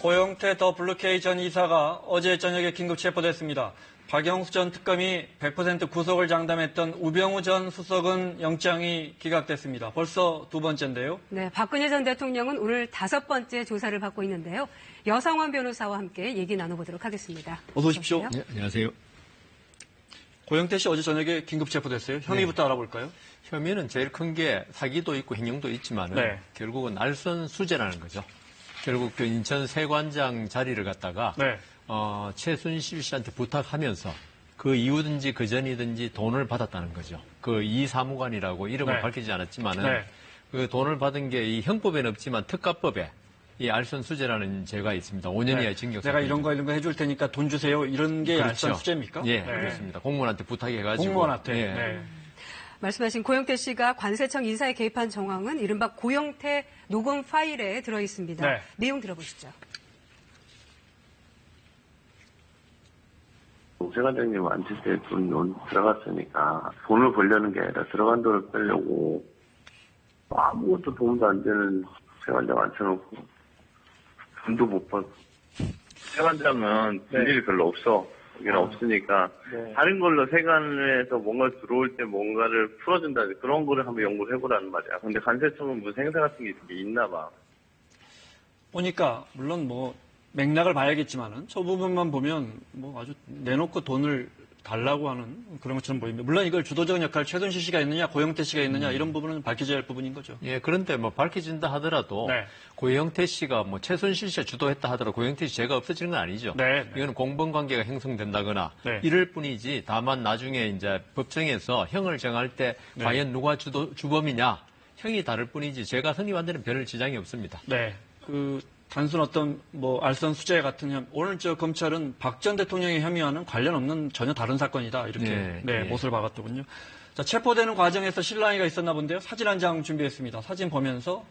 고영태 더 블루케이 전 이사가 어제 저녁에 긴급 체포됐습니다. 박영수 전 특검이 100% 구속을 장담했던 우병우 전 수석은 영장이 기각됐습니다. 벌써 두 번째인데요. 네, 박근혜 전 대통령은 오늘 5번째 조사를 받고 있는데요. 여상환 변호사와 함께 얘기 나눠보도록 하겠습니다. 어서 오십시오. 네, 안녕하세요. 고영태 씨 어제 저녁에 긴급 체포됐어요. 혐의부터 알아볼까요? 혐의는 제일 큰 게 사기도 있고 횡령도 있지만 네. 결국은 알선 수재라는 거죠. 결국 그 인천 세관장 자리를 갖다가 네. 최순실 씨한테 부탁하면서 그 이후든지 그 전이든지 돈을 받았다는 거죠. 그 이 사무관이라고 이름을 네. 밝히지 않았지만은 네. 그 돈을 받은 게 이 형법에는 없지만 특가법에 이 알선 수재라는 죄가 있습니다. 5년 이하의 징역. 내가 이런 거 해줄 테니까 돈 주세요. 이런 게 그렇죠. 알선 수재입니까? 예, 네. 그렇습니다. 공무원한테 부탁해가지고. 공무원한테. 예. 네. 말씀하신 고영태 씨가 관세청 인사에 개입한 정황은 이른바 고영태 녹음 파일에 들어있습니다. 네. 내용 들어보시죠. 세관장님 앉을 때 돈 들어갔으니까 돈을 벌려는 게 아니라 들어간 돈을 빼려고 아무것도 도움도 안 되는 세관장 앉혀놓고 돈도 못 받고 세관장은 볼 일이 별로 없어. 여기는 없으니까 다른 걸로 세관에서 뭔가 들어올 때 뭔가를 풀어준다 그런 거를 한번 연구를 해보라는 말이야. 근데 관세청은 무슨 행사 같은 게 있나 봐. 보니까 물론 뭐 맥락을 봐야겠지만은 저 부분만 보면 뭐 아주 내놓고 돈을 달라고 하는 그런 것처럼 보입니다. 물론 이걸 주도적인 역할 최순실 씨가 있느냐 고영태 씨가 있느냐 이런 부분은 밝혀져야 할 부분인 거죠. 예, 그런데 뭐 밝혀진다 하더라도 네. 고영태 씨가 뭐 최순실 씨가 주도했다 하더라도 고영태 씨 죄가 없어지는 건 아니죠. 네. 이거는 공범 관계가 형성된다거나 네. 이럴 뿐이지 다만 나중에 이제 법정에서 형을 정할 때 네. 과연 누가 주범이냐 형이 다를 뿐이지 죄가 성립한 데는 별 지장이 없습니다. 네. 그 단순 어떤 뭐 알선 수재 같은 혐의, 오늘 저 검찰은 박 전 대통령의 혐의와는 관련 없는 전혀 다른 사건이다 이렇게 못을 박았더군요. 자, 체포되는 과정에서 실랑이가 있었나 본데요. 사진 한 장 준비했습니다. 사진 보면서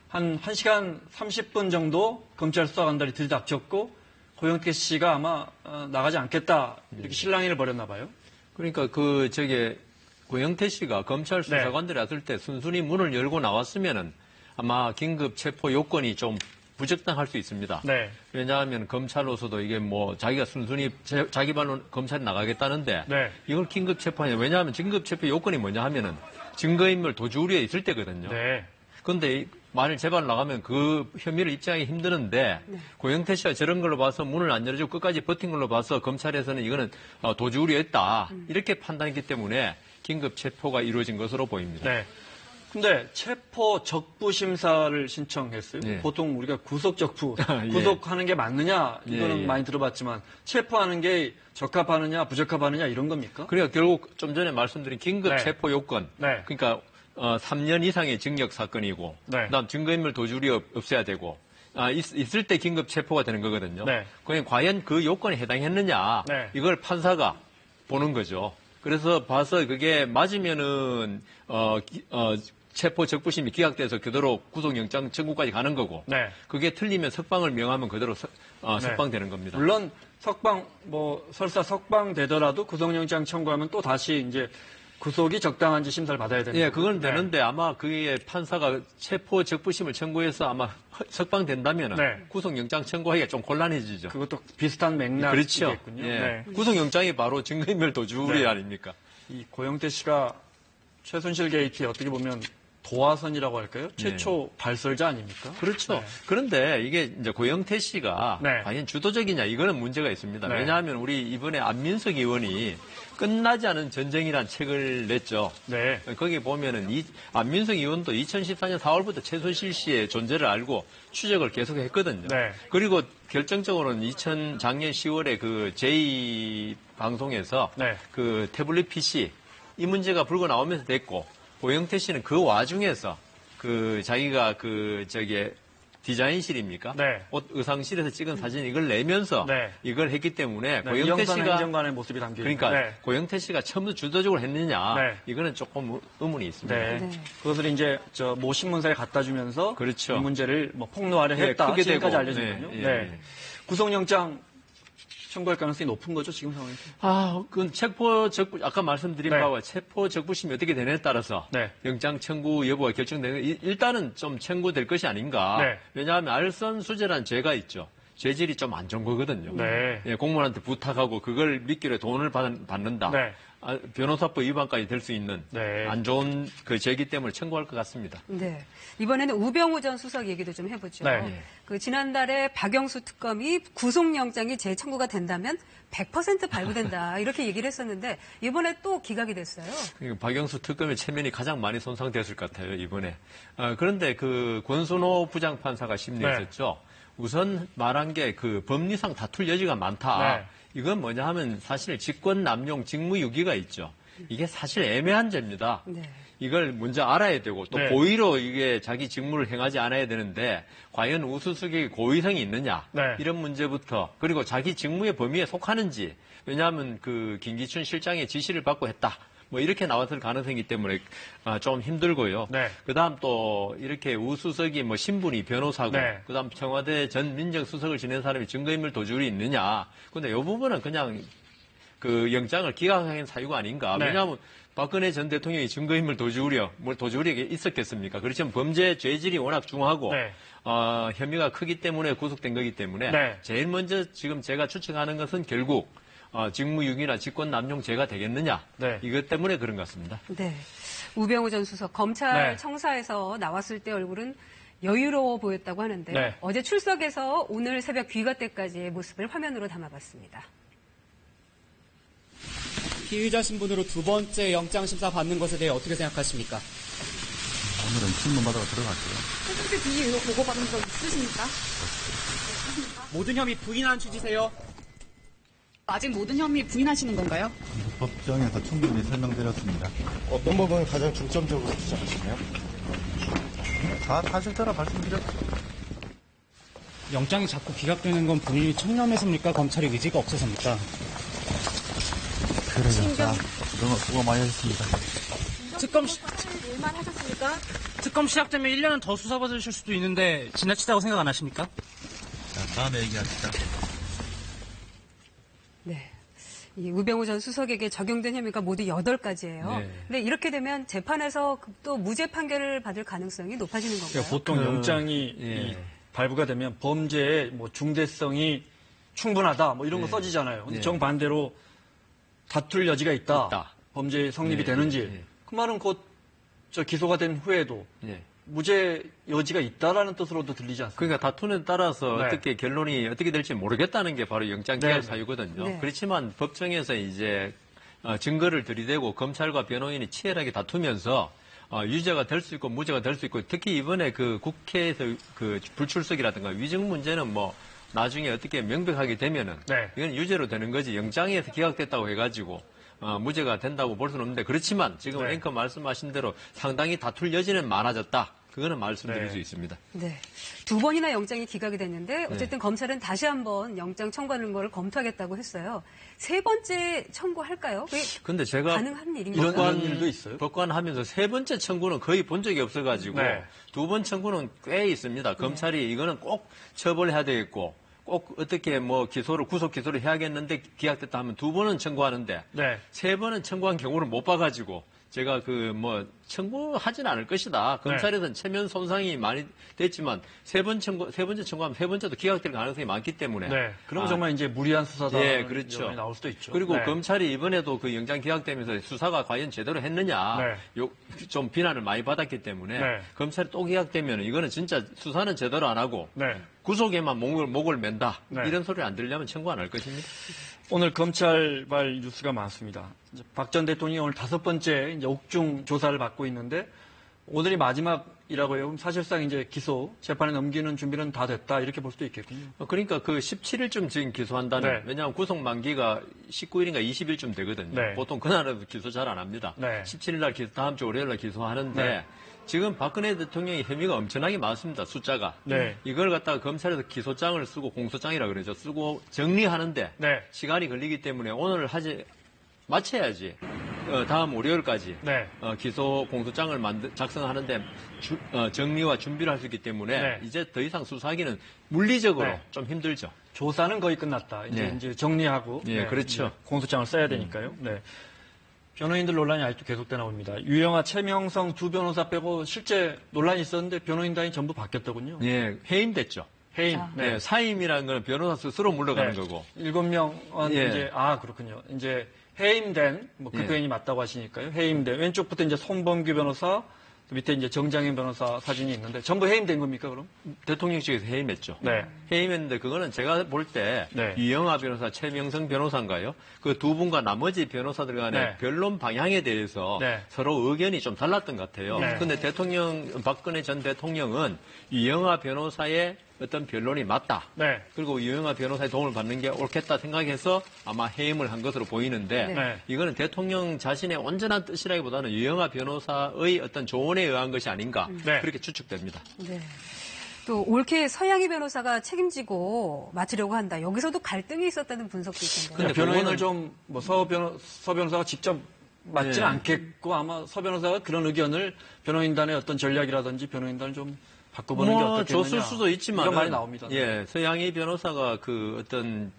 한 1시간 30분 정도 검찰 수사관들이 들이닥쳤고 고영태 씨가 아마 나가지 않겠다 이렇게 실랑이를 벌였나 봐요. 그러니까 고영태 씨가 검찰 수사관들이 왔을 때 순순히 문을 열고 나왔으면은 아마 긴급 체포 요건이 좀 부적당할 수 있습니다. 네. 왜냐하면 검찰로서도 이게 뭐 자기가 순순히 자기 발로 검찰에 나가겠다는데 네. 이걸 긴급 체포하냐. 왜냐하면 긴급 체포 요건이 뭐냐 하면은 증거인멸 도주 우려에 있을 때거든요. 네. 그런데 만일 재발 나가면 그 혐의를 입증하기 힘드는데 고영태 씨가 저런 걸로 봐서 문을 안 열어주고 끝까지 버틴 걸로 봐서 검찰에서는 이거는 도주 우려였다. 이렇게 판단했기 때문에 긴급 체포가 이루어진 것으로 보입니다. 네. 근데 체포 적부 심사를 신청했어요. 예. 보통 우리가 구속 적부, 예. 구속하는 게 맞느냐 이거는 예. 많이 들어봤지만 체포하는 게 적합하느냐 부적합하느냐 이런 겁니까? 그러니까 결국 좀 전에 말씀드린 긴급 네. 체포 요건, 네. 그러니까 3년 이상의 징역 사건이고, 네. 그다음 증거인멸 도주리 없애야 되고, 있을 때 긴급 체포가 되는 거거든요. 네. 과연 그 요건에 해당했느냐, 네. 이걸 판사가 보는 거죠. 그래서 봐서 그게 맞으면은 체포 적부심이 기각돼서 그대로 구속영장 청구까지 가는 거고, 네. 그게 틀리면 석방을 명하면 그대로 석방되는 겁니다. 물론 설사 석방되더라도 구속영장 청구하면 또 다시 이제 구속이 적당한지 심사를 받아야 되는 예, 그건 네. 되는데 아마 그게 판사가 체포 적부심을 청구해서 아마 석방된다면 네. 구속영장 청구하기가 좀 곤란해지죠. 그것도 비슷한 맥락이겠군요. 그렇죠. 예. 네. 구속영장이 바로 증거인멸 도주리 네. 아닙니까? 이 고영태 씨가 최순실 게이트에 어떻게 보면 도화선이라고 할까요? 최초 발설자 아닙니까? 그렇죠. 네. 그런데 이게 이제 고영태 씨가 네. 과연 주도적이냐 이거는 문제가 있습니다. 네. 왜냐하면 우리 이번에 안민석 의원이 끝나지 않은 전쟁이라는 책을 냈죠. 네. 거기 보면은 안민석 의원도 2014년 4월부터 최순실 씨의 존재를 알고 추적을 계속했거든요. 네. 그리고 결정적으로는 작년 10월에 그 제2 방송에서 네. 그 태블릿 PC 이 문제가 불고 나오면서 됐고, 고영태 씨는 그 와중에서 자기가 디자인실입니까? 네. 옷 의상실에서 찍은 사진 이걸 내면서 네. 이걸 했기 때문에 네, 고영태 이영선 씨가 행정관의 모습이 담겨 그러니까 네. 고영태 씨가 처음부터 주도적으로 했느냐 네. 이거는 조금 의문이 있습니다. 네. 네. 그것을 이제 모 신문사에 갖다 주면서 그렇죠. 이 문제를 폭로하려 했다. 크게 지금까지 되고. 알려진 거군요. 예, 네. 예. 구속영장 청구할 가능성이 높은 거죠, 지금 상황에서. 그건 아까 말씀드린 네. 바와 체포 적부심이 어떻게 되느냐에 따라서 네. 영장 청구 여부가 결정되는 일단은 좀 청구될 것이 아닌가. 네. 왜냐하면 알선수재라는 죄가 있죠. 죄질이 좀 안 좋은 거거든요. 네. 예, 공무원한테 부탁하고 그걸 믿기로 돈을 받는다. 네. 변호사법 위반까지 될 수 있는 네. 안 좋은 그 죄이기 때문에 청구할 것 같습니다. 네. 이번에는 우병우 전 수석 얘기도 좀 해보죠. 네. 그 지난달에 박영수 특검이 구속영장이 재청구가 된다면 100% 발부된다 이렇게 얘기를 했었는데 이번에 또 기각이 됐어요. 그러니까 박영수 특검의 체면이 가장 많이 손상됐을 것 같아요, 이번에. 그런데 그 권순호 부장판사가 심리했었죠. 우선 말한 게 그 법리상 다툴 여지가 많다. 네. 이건 뭐냐 하면 사실 직권 남용 직무유기가 있죠. 이게 사실 애매한 죄입니다. 네. 이걸 먼저 알아야 되고 또 네. 고의로 이게 자기 직무를 행하지 않아야 되는데 과연 우수수색의 고의성이 있느냐 네. 이런 문제부터 그리고 자기 직무의 범위에 속하는지 왜냐하면 그 김기춘 실장의 지시를 받고 했다. 뭐 이렇게 나왔을 가능성이기 때문에 좀 힘들고요. 네. 그다음 또 이렇게 우수석이 뭐 신분이 변호사고 네. 그다음 청와대 전 민정수석을 지낸 사람이 증거인멸 도주율이 있느냐. 근데 이 부분은 그냥 그 영장을 기각한 사유가 아닌가. 네. 왜냐하면 박근혜 전 대통령이 증거인멸 도주율이요. 뭐 도주율이 있었겠습니까? 그렇지만 범죄 죄질이 워낙 중하고 네. 혐의가 크기 때문에 구속된 거기 때문에 네. 제일 먼저 지금 제가 추측하는 것은 결국 직무유기나 직권남용죄가 되겠느냐. 네. 이것 때문에 그런 것 같습니다. 네. 우병우 전 수석 검찰 네. 청사에서 나왔을 때 얼굴은 여유로워 보였다고 하는데 네. 어제 출석해서 오늘 새벽 귀가 때까지의 모습을 화면으로 담아봤습니다. 피의자 신분으로 두 번째 영장 심사 받는 것에 대해 어떻게 생각하십니까? 오늘은 신문받으러 들어갈게요. 혹시 비위 의혹 보고받은 적 있으십니까? 모든 혐의 부인하는 취지세요? 아직 모든 혐의 부인하시는 건가요? 법정에서 충분히 설명드렸습니다. 어떤 부분을 가장 중점적으로 주장하시나요? 다 사실대로 말씀드렸죠. 영장이 자꾸 기각되는 건 본인이 청렴해서입니까? 검찰의 의지가 없어서입니까? 그러니까 그동안 수고 많이 하셨습니다. 일만 하셨습니까? 특검 시작되면 1년은 더 수사받으실 수도 있는데 지나치다고 생각 안 하십니까? 자, 다음에 얘기합시다. 네. 이 우병우 전 수석에게 적용된 혐의가 모두 8가지예요. 네. 근데 이렇게 되면 재판에서 또 무죄 판결을 받을 가능성이 높아지는 건가요? 그러니까 보통 영장이 예. 이 발부가 되면 범죄의 뭐 중대성이 충분하다 뭐 이런 거 써지잖아요. 근데 예. 정반대로 다툴 여지가 있다. 있다. 범죄 성립이 예, 되는지. 예. 그 말은 곧 저 기소가 된 후에도 예. 무죄 여지가 있다라는 뜻으로도 들리지 않습니까? 그러니까 다투는 따라서 네. 어떻게 결론이 어떻게 될지 모르겠다는 게 바로 영장 기각 네. 사유거든요. 네. 그렇지만 법정에서 이제 증거를 들이대고 검찰과 변호인이 치열하게 다투면서 유죄가 될 수 있고 무죄가 될 수 있고 특히 이번에 그 국회에서 그 불출석이라든가 위증 문제는 뭐 나중에 어떻게 명백하게 되면은 네. 이건 유죄로 되는 거지 영장에서 기각됐다고 해가지고 무죄가 된다고 볼 수는 없는데 그렇지만 지금 네. 앵커 말씀하신 대로 상당히 다툴 여지는 많아졌다. 그거는 말씀드릴 네. 수 있습니다. 네. 2번이나 영장이 기각이 됐는데 어쨌든 검찰은 다시 한번 영장 청구하는 걸 검토하겠다고 했어요. 3번째 청구할까요? 그게 근데 제가 가능한 일입니까? 이런 일도 있어요? 법관하면서 3번째 청구는 거의 본 적이 없어가지고 네. 2번 청구는 꽤 있습니다. 검찰이 이거는 꼭 처벌해야 되겠고 꼭 어떻게 뭐 구속 기소를 해야겠는데 기각됐다 하면 2번은 청구하는데 네. 3번은 청구한 경우를 못 봐가지고 제가 청구하진 않을 것이다. 검찰에서는 체면 손상이 많이 됐지만 세 번째 청구하면 세 번째도 기각될 가능성이 많기 때문에. 네. 그럼 정말 이제 무리한 수사다. 예, 그렇죠. 나올 수도 있죠. 그리고 네. 검찰이 이번에도 그 영장 기각되면서 수사가 과연 제대로 했느냐 좀 비난을 많이 받았기 때문에 네. 검찰이 또 기각되면 이거는 진짜 수사는 제대로 안 하고 네. 구속에만 목을 맨다. 네. 이런 소리 안 들으려면 청구 안 할 것입니다. 오늘 검찰발 뉴스가 많습니다. 박 전 대통령이 오늘 5번째 이제 옥중 조사를 받고 있는데 오늘이 마지막이라고 해요. 사실상 이제 재판에 넘기는 준비는 다 됐다 이렇게 볼 수도 있겠군요. 그러니까 그 17일쯤 지금 기소한다는 네. 왜냐하면 구속 만기가 19일인가 20일쯤 되거든요. 네. 보통 그날은 기소 잘 안 합니다. 네. 17일 날 다음 주 월요일 날 기소하는데 네. 지금 박근혜 대통령이 혐의가 엄청나게 많습니다. 숫자가. 네. 이걸 갖다가 검찰에서 기소장을 쓰고 공소장이라 그러죠. 쓰고 정리하는데 네. 시간이 걸리기 때문에 오늘 마쳐야지. 다음 월요일까지 네. 기소 공소장을 작성하는데 정리와 준비를 할 수 있기 때문에 네. 이제 더 이상 수사하기는 물리적으로 네. 좀 힘들죠. 조사는 거의 끝났다. 이제 정리하고 그렇죠. 이제 공소장을 써야 되니까요. 네. 변호인들 논란이 아직도 계속되나 봅니다. 유영아, 최명성 두 변호사 빼고 실제 논란이 있었는데 변호인단이 전부 바뀌었더군요. 예, 해임됐죠. 해임. 네. 사임이라는 건 변호사 스스로 물러가는 거고. 7명은 이제 그렇군요. 이제 해임된 그 표현이 맞다고 하시니까요. 해임된 왼쪽부터 이제 송범규 변호사 밑에 이제 정장현 변호사 사진이 있는데 전부 해임된 겁니까, 그럼? 대통령실에서 해임했죠. 네. 해임했는데 그거는 제가 볼 때 유영아 변호사, 최명성 변호사인가요? 그 두 분과 나머지 변호사들 간의 변론 방향에 대해서 서로 의견이 좀 달랐던 것 같아요. 그런데 박근혜 전 대통령은 유영아 변호사의 어떤 변론이 맞다. 그리고 유영아 변호사의 도움을 받는 게 옳겠다 생각해서 아마 해임을 한 것으로 보이는데 이거는 대통령 자신의 온전한 뜻이라기보다는 유영아 변호사의 어떤 조언에 의한 것이 아닌가 그렇게 추측됩니다. 네. 또 올케 서양희 변호사가 책임지고 맡으려고 한다. 여기서도 갈등이 있었다는 분석도 있던데요. 근데 변호인을 좀 서 변호사가 직접 맞지는 않겠고 아마 서 변호사가 그런 의견을 변호인단의 어떤 전략이라든지 변호인단을 좀 바꿔보는 게 어떻겠느냐. 줬을 수도 있지만 이런 말이 나옵니다. 예, 서양희 변호사가 그 어떤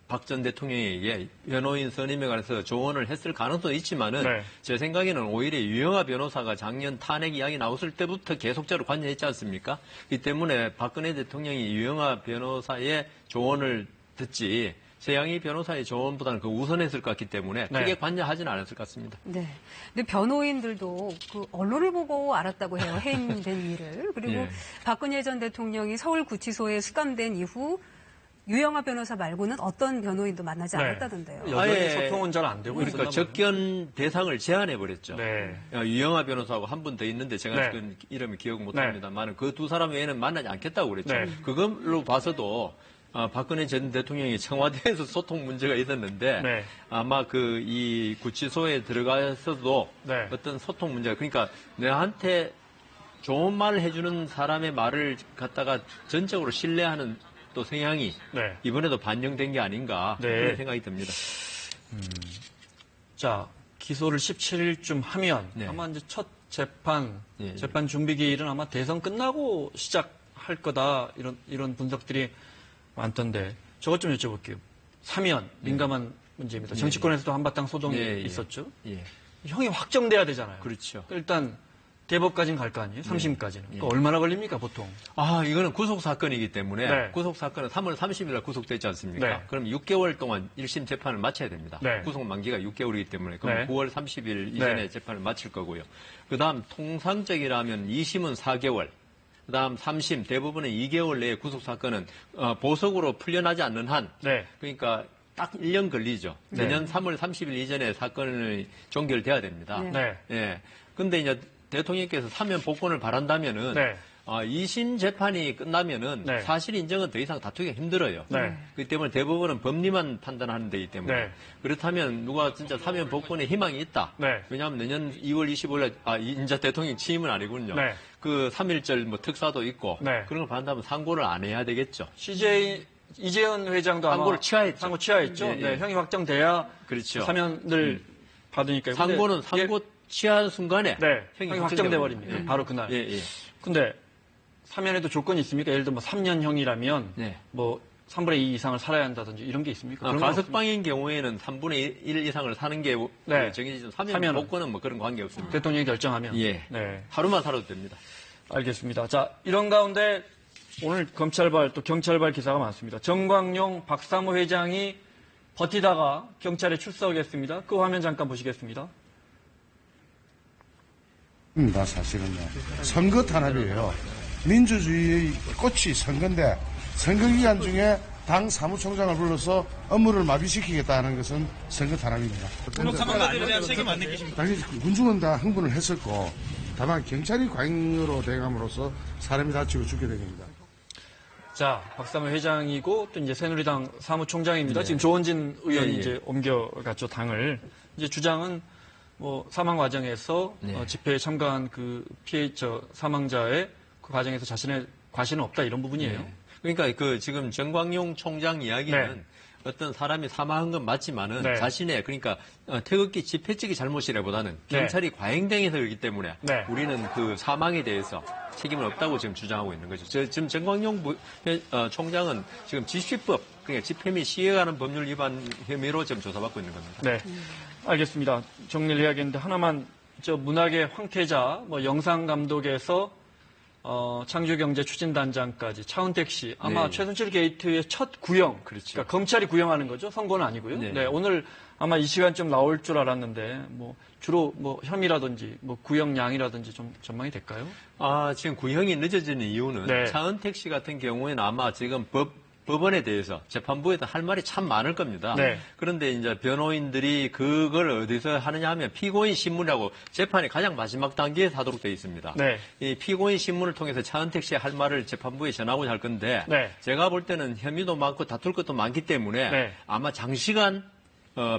박 전 대통령에게 변호인 선임에 관해서 조언을 했을 가능성도 있지만은 제 생각에는 오히려 유영아 변호사가 작년 탄핵 이야기 나왔을 때부터 계속적으로 관여했지 않습니까? 그렇기 때문에 박근혜 대통령이 유영아 변호사의 조언을 듣지 서양희 변호사의 조언보다는 그 우선했을 것 같기 때문에 크게 관여하지는 않았을 것 같습니다. 네. 근데 변호인들도 그 언론을 보고 알았다고 해요. 해임된 일을. 그리고 박근혜 전 대통령이 서울구치소에 수감된 이후 유영아 변호사 말고는 어떤 변호인도 만나지 않았다던데요. 여전히 소통은 잘 안 되고 그러니까 접견 대상을 제한해버렸죠. 네. 유영아 변호사하고 한 분 더 있는데 제가 지금 이름을 기억 못합니다만 그 두 사람 외에는 만나지 않겠다고 그랬죠. 그걸로 봐서도 박근혜 전 대통령이 청와대에서 소통 문제가 있었는데 아마 그 이 구치소에 들어가서도 어떤 소통 문제가 그러니까 내한테 좋은 말을 해주는 사람의 말을 갖다가 전적으로 신뢰하는 또 성향이 이번에도 반영된 게 아닌가 그런 생각이 듭니다. 자, 기소를 17일쯤 하면 아마 이제 첫 재판 준비 기일은 아마 대선 끝나고 시작할 거다 이런 분석들이 많던데 저것 좀 여쭤볼게요. 사면 민감한 문제입니다. 정치권에서도 한바탕 소동이 있었죠. 형이 확정돼야 되잖아요. 그렇죠. 일단 대법까지는 갈 거 아니에요? 3심까지는. 그러니까 얼마나 걸립니까, 보통? 이거는 구속사건이기 때문에 구속사건은 3월 30일 날 구속되지 않습니까? 그럼 6개월 동안 1심 재판을 마쳐야 됩니다. 구속 만기가 6개월이기 때문에 그럼 9월 30일 이전에 재판을 마칠 거고요. 그다음 통상적이라면 2심은 4개월, 그다음 3심 대부분은 2개월 내에 구속사건은 보석으로 풀려나지 않는 한 그러니까 딱 1년 걸리죠. 내년 3월 30일 이전에 사건이 종결돼야 됩니다. 근데 이제 대통령께서 사면 복권을 바란다면은 2심 재판이 끝나면은 사실 인정은 더 이상 다투기가 힘들어요. 그렇기 때문에 대법원은 법리만 판단하는 데이기 때문에 그렇다면 누가 진짜 사면 복권에 희망이 있다. 왜냐하면 내년 2월 25일 이제 대통령 취임은 아니군요. 그 3.1절 뭐 특사도 있고 그런 걸 받는다면 상고를 안 해야 되겠죠. CJ 이재현 회장도 상고를 취하했죠. 상고 취하했죠. 형이 확정돼야 그렇죠. 사면을 받으니까요. 상고는 상고 취한 순간에 형이 확정돼 버립니다. 바로 그날. 근데 사면에도 조건이 있습니까? 예를 들어 뭐 3년형이라면 뭐 3분의 2 이상을 살아야 한다든지 이런 게 있습니까? 가석방인 경우에는 3분의 1 이상을 사는 게 정해지죠. 사면 복권은 뭐 그런 관계 없습니다. 대통령이 결정하면 하루만 살아도 됩니다. 알겠습니다. 자, 이런 가운데 오늘 검찰발 또 경찰발 기사가 많습니다. 정광용 박사모 회장이 버티다가 경찰에 출석했습니다. 그 화면 잠깐 보시겠습니다. 사실은요. 선거 탄압이에요. 민주주의의 꽃이 선거인데 선거 기간 중에 당 사무총장을 불러서 업무를 마비시키겠다는 것은 선거 탄압입니다. 군옥 사망자들에 대한 책임 안 느끼십니까? 당연히 군중은 다 흥분을 했었고 다만 경찰이 과잉으로 대감으로써 사람이 다치고 죽게 된 겁니다. 자, 박사모 회장이고 또 이제 새누리당 사무총장입니다. 지금 조원진 의원이 이제 옮겨갔죠, 당을. 이제 주장은 뭐 사망 과정에서 집회에 참가한 그 사망자의 그 과정에서 자신의 과실은 없다 이런 부분이에요. 그러니까 그 지금 정광용 총장 이야기는 어떤 사람이 사망한 건 맞지만은 네. 자신의 그러니까 태극기 집회 측이 잘못이라보다는 경찰이 과잉행위해서 그렇기 때문에 네. 우리는 그 사망에 대해서 책임은 없다고 지금 주장하고 있는 거죠. 지금 정광용 총장은 지금 집시법 그러니까 집회 및 시위에 관한 법률 위반 혐의로 지금 조사받고 있는 겁니다. 네, 알겠습니다. 정리를 해야겠는데 하나만 문학의 황태자, 영상 감독에서 창조경제 추진단장까지 차은택 씨 아마 네. 최순실 게이트의 첫 구형, 그렇죠. 그러니까 검찰이 구형하는 거죠. 선고는 아니고요. 네. 네, 오늘 아마 이 시간쯤 나올 줄 알았는데 주로 혐의라든지 구형량이라든지 좀 전망이 될까요? 지금 구형이 늦어지는 이유는 네. 차은택 씨 같은 경우에는 아마 지금 법원에 대해서 재판부에도 할 말이 참 많을 겁니다. 네. 그런데 이제 변호인들이 그걸 어디서 하느냐 하면 피고인 신문이라고 재판의 가장 마지막 단계에서 하도록 되어 있습니다. 네. 이 피고인 신문을 통해서 차은택 씨의 할 말을 재판부에 전하고자 할 건데 네. 제가 볼 때는 혐의도 많고 다툴 것도 많기 때문에 네. 아마 장시간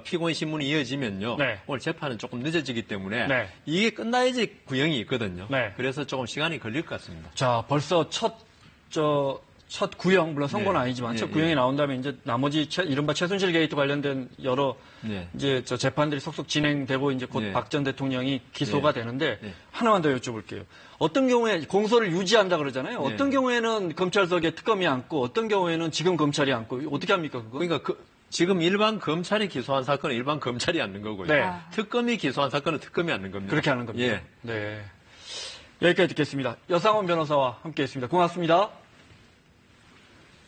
피고인 신문이 이어지면요. 네. 오늘 재판은 조금 늦어지기 때문에 네. 이게 끝나야지 구형이 있거든요. 네. 그래서 조금 시간이 걸릴 것 같습니다. 자, 벌써 첫 구형, 물론 선고는 네. 아니지만 첫 네, 구형이 네. 나온 다음에 이제 나머지 이른바 최순실 게이트 관련된 여러 네. 이제 재판들이 속속 진행되고 이제 곧 네. 박 전 대통령이 기소가 네. 되는데 네. 하나만 더 여쭤볼게요. 어떤 경우에 공소를 유지한다 그러잖아요. 네. 어떤 경우에는 검찰석에 특검이 앉고 어떤 경우에는 지금 검찰이 앉고 어떻게 합니까 그거? 그러니까 지금 일반 검찰이 기소한 사건은 일반 검찰이 앉는 거고요. 네. 특검이 기소한 사건은 특검이 앉는 겁니다. 그렇게 하는 겁니다. 예. 네. 여기까지 듣겠습니다. 여상원 변호사와 함께했습니다. 고맙습니다.